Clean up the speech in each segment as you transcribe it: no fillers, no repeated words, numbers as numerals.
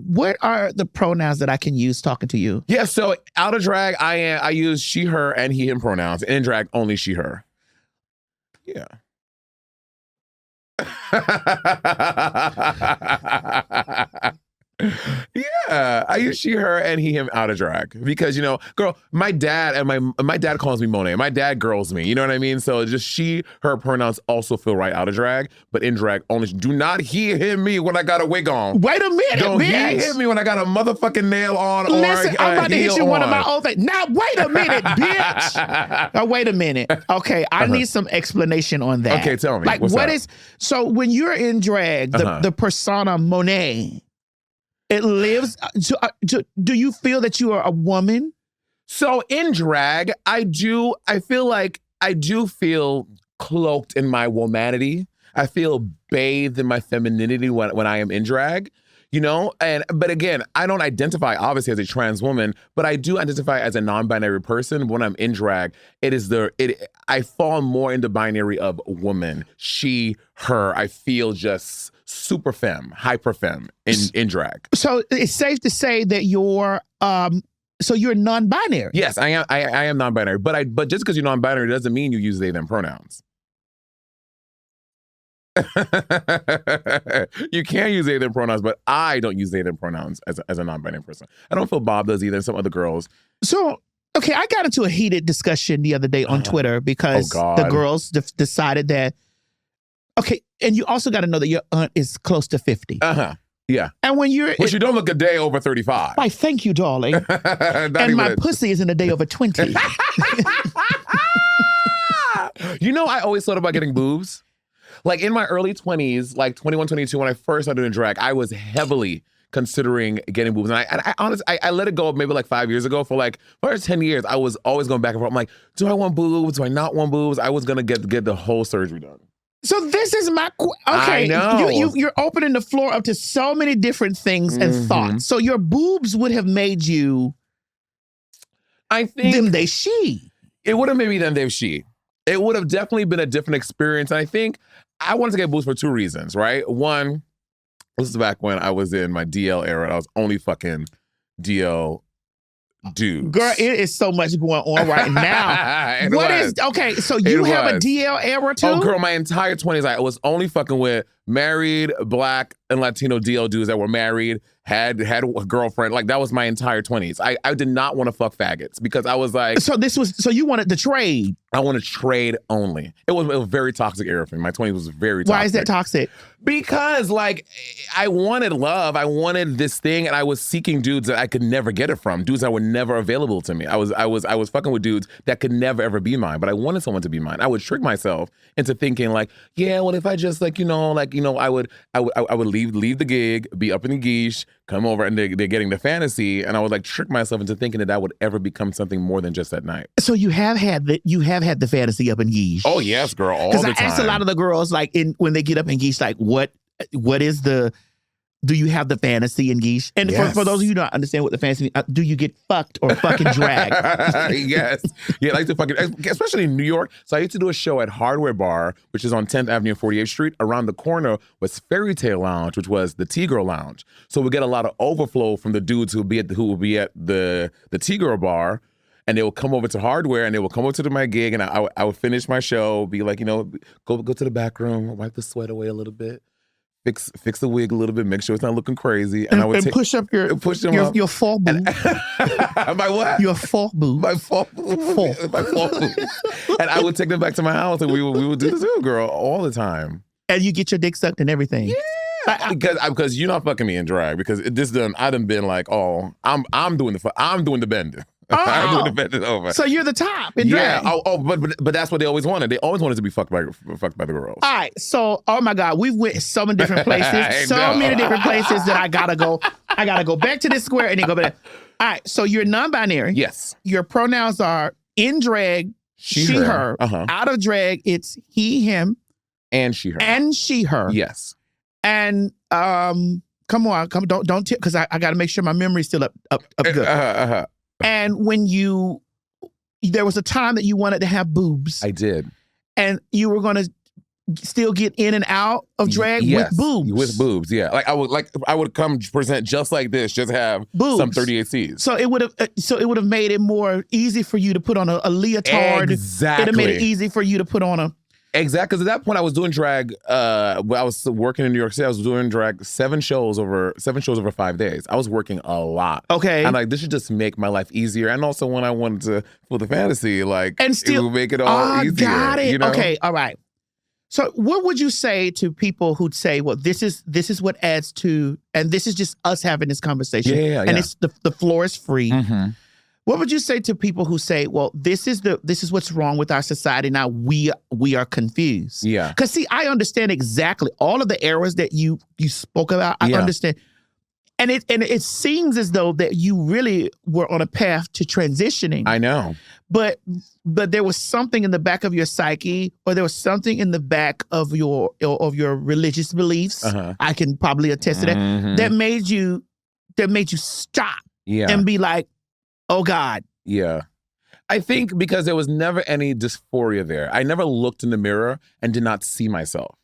what are the pronouns that I can use talking to you? Yeah, so out of drag, I use she, her, and he, him pronouns. In drag, only she, her. Yeah. Yeah, I use she, her, and he, him out of drag because girl, my dad calls me Monét. My dad girls me. You know what I mean? So just she, her pronouns also feel right out of drag, but in drag only. Do not he, him, me when I got a wig on. Wait a minute, Don't bitch. he, him, me when I got a motherfucking nail on. Listen, or I'm about to hit you on. one of my old things. Now wait a minute, bitch. Now wait a minute. Okay, I need some explanation on that. Okay, tell me. Like What's what up? is so when you're in drag, the persona Monét. It lives. Do you feel that you are a woman? So in drag, I feel like I do feel cloaked in my womanity. I feel bathed in my femininity when I am in drag, but again, I don't identify obviously as a trans woman, but I do identify as a non-binary person. When I'm in drag, I fall more into binary of woman, she, her. I feel just super femme, hyper femme in drag. So it's safe to say that you're non-binary. Yes, I am non-binary, but just because you're non-binary doesn't mean you use they them pronouns. You can use they them pronouns, but I don't use they them pronouns as a non-binary person. I don't feel Bob does either, and some other girls. So okay, I got into a heated discussion the other day on Twitter because the girls decided that. Okay, and you also got to know that your aunt is close to 50. Yeah. And when you're... But you don't look a day over 35. Why, thank you, darling. And my pussy isn't a day over 20. I always thought about getting boobs. Like in my early 20s, like 21, 22, when I first started doing drag, I was heavily considering getting boobs. And I honestly, I let it go maybe like 5 years ago. For like first 10 years, I was always going back and forth. I'm like, do I want boobs? Do I not want boobs? I was going to get the whole surgery done. So this is my I know. You're opening the floor up to so many different things and thoughts. So your boobs would have made you. I think them they she. It would have made me them they she. It would have definitely been a different experience. And I think I wanted to get boobs for two reasons, right? One, this is back when I was in my DL era. And I was only fucking DL dudes. Girl, it is so much going on right now. Okay, so you have a DL era too? Oh, girl, my entire 20s, I was only fucking with married, Black, and Latino DL dudes that were married, had a girlfriend. Like, that was my entire 20s. I did not want to fuck faggots because I was like... So you wanted to trade? I want to trade only. It was a very toxic era for me. My 20s was very toxic. Why is that toxic? Because, like, I wanted love. I wanted this thing, and I was seeking dudes that I could never get it from. Dudes that were never available to me. I was fucking with dudes that could never, ever be mine, but I wanted someone to be mine. I would trick myself into thinking, like, yeah, well, if I just, I would leave the gig, be up in the geesh, come over, and they're getting the fantasy, and I would, like, trick myself into thinking that would ever become something more than just that night. So you have had the fantasy up in geesh. Oh yes, girl, all the time. Because I asked a lot of the girls, like, when they get up in geesh, like, what is the... Do you have the fantasy in geesh? And yes. for those of you who don't understand what the fantasy is, do you get fucked or fucking dragged? Yes. Yeah, like to fucking, especially in New York. So I used to do a show at Hardware Bar, which is on 10th Avenue and 48th Street. Around the corner was Fairy Tale Lounge, which was the T-Girl Lounge. So we get a lot of overflow from the dudes who will be at the T-Girl Bar. And they will come over to Hardware, and they will come over to my gig, and I would finish my show, be like, go to the back room, wipe the sweat away a little bit. Fix the wig a little bit, make sure it's not looking crazy, and I would push up your fall boob. My what? Your fall boob. My fall boob. My fall boob. And I would take them back to my house, and we would do this, girl, all the time. And you get your dick sucked and everything. Yeah, because you're not fucking me in drag. Because I done been like, oh, I'm doing the bending. Oh, I'm doing the bending over. So you're the top in drag. Yeah. But that's what they always wanted. They always wanted to be fucked by the girls. All right. So, oh my God, we've went so many different places. Many different places that I gotta go. I gotta go back to this square and then go back. All right. So you're non-binary. Yes. Your pronouns are in drag, she her. Out of drag, it's he, him. And she, her. And she, her. Yes. And come on, don't because I got to make sure my memory's still up good. And when there was a time that you wanted to have boobs. I did. And you were going to still get in and out of drag with boobs. With boobs, yeah. I would come present just like this, just have boobs. Some 38Cs. So it would have made it more easy for you to put on a leotard. Exactly. It have made it easy for you to put on a. Exactly, because at that point I was doing drag. When I was working in New York City, I was doing drag 7 shows over 5 days. I was working a lot. Okay, I'm like, this should just make my life easier. And also, when I wanted to for the fantasy, like, and still, it would make it all easier. Got it. You know? Okay, all right. So, what would you say to people who'd say, "Well, this is what adds to," and this is just us having this conversation, and it's the floor is free. Mm-hmm. What would you say to people who say, "Well, this is what's wrong with our society now. We are confused." Yeah. Because see, I understand exactly all of the errors that you spoke about. I understand, and it seems as though that you really were on a path to transitioning. I know, but there was something in the back of your psyche, or there was something in the back of your religious beliefs. I can probably attest to that. Mm-hmm. That made you stop and be like, oh God. Yeah. I think because there was never any dysphoria there. I never looked in the mirror and did not see myself.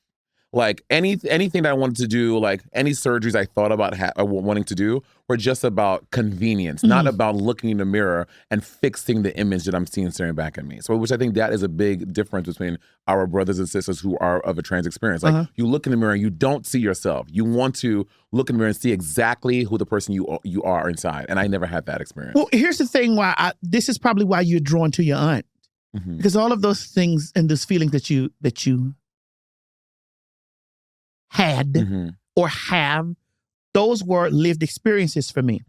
Like anything that I wanted to do, like any surgeries I thought about wanting to do were just about convenience, not about looking in the mirror and fixing the image that I'm seeing staring back at me. So, which I think that is a big difference between our brothers and sisters who are of a trans experience. Like you look in the mirror and you don't see yourself. You want to look in the mirror and see exactly who the person you are inside. And I never had that experience. Well, here's the thing this is probably why you're drawn to your aunt. Mm-hmm. Because all of those things and those feelings that you had or have, those were lived experiences for me.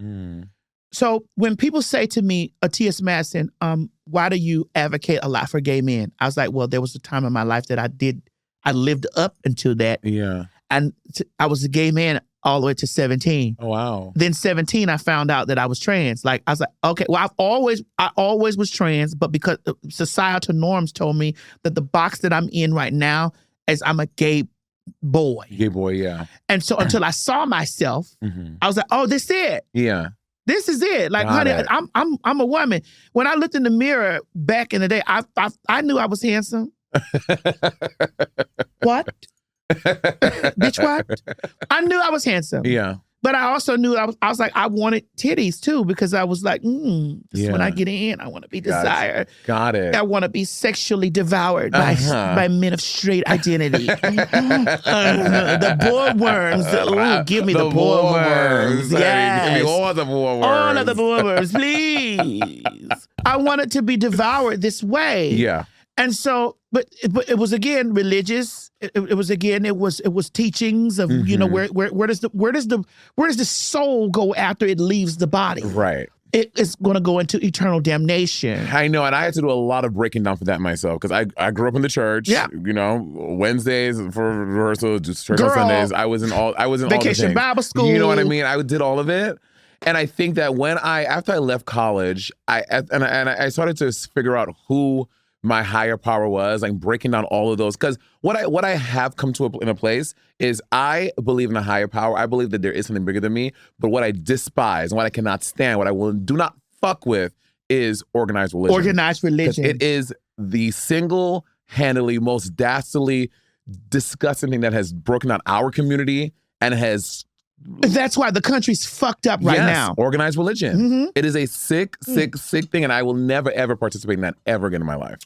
So when people say to me, TS Madison, why do you advocate a lot for gay men? I was like, well, there was a time in my life that I lived up until that. Yeah. And I was a gay man all the way to 17. Oh, wow. Then 17, I found out that I was trans. Like, I was like, okay, well, I always was trans, but because societal norms told me that the box that I'm in right now is I'm a gay boy. Gay boy, yeah. And so until I saw myself, I was like, oh, this is it. Yeah. This is it. Like, honey, I'm a woman. When I looked in the mirror back in the day, I knew I was handsome. What? Bitch, what? I knew I was handsome. Yeah. But I also knew I was like, I wanted titties too, because I was like, when I get in, I want to be desired. Got it. I want to be sexually devoured by men of straight identity. The boorworms. Give me the boorworms. Yes. Give me all the boorworms. All of the boorworms, please. I wanted to be devoured this way. Yeah. And so, but it was again religious. It was teachings of where does the soul go after it leaves the body? Right. It's going to go into eternal damnation. I know, and I had to do a lot of breaking down for that myself because I grew up in the church. Yeah. You know, Wednesdays for rehearsal, just church on Sundays. I was in Vacation Bible school. You know what I mean? I did all of it. And I think that after I left college, I started to figure out who my higher power was, like breaking down all of those. Because what I have come to in a place is I believe in a higher power. I believe that there is something bigger than me. But what I despise and what I cannot stand, what I do not fuck with is organized religion. Organized religion. It is the single-handedly most dastardly, disgusting thing that has broken down our community and has... That's why the country's fucked up right now. Organized religion. It is a sick thing, and I will never, ever participate in that ever again in my life.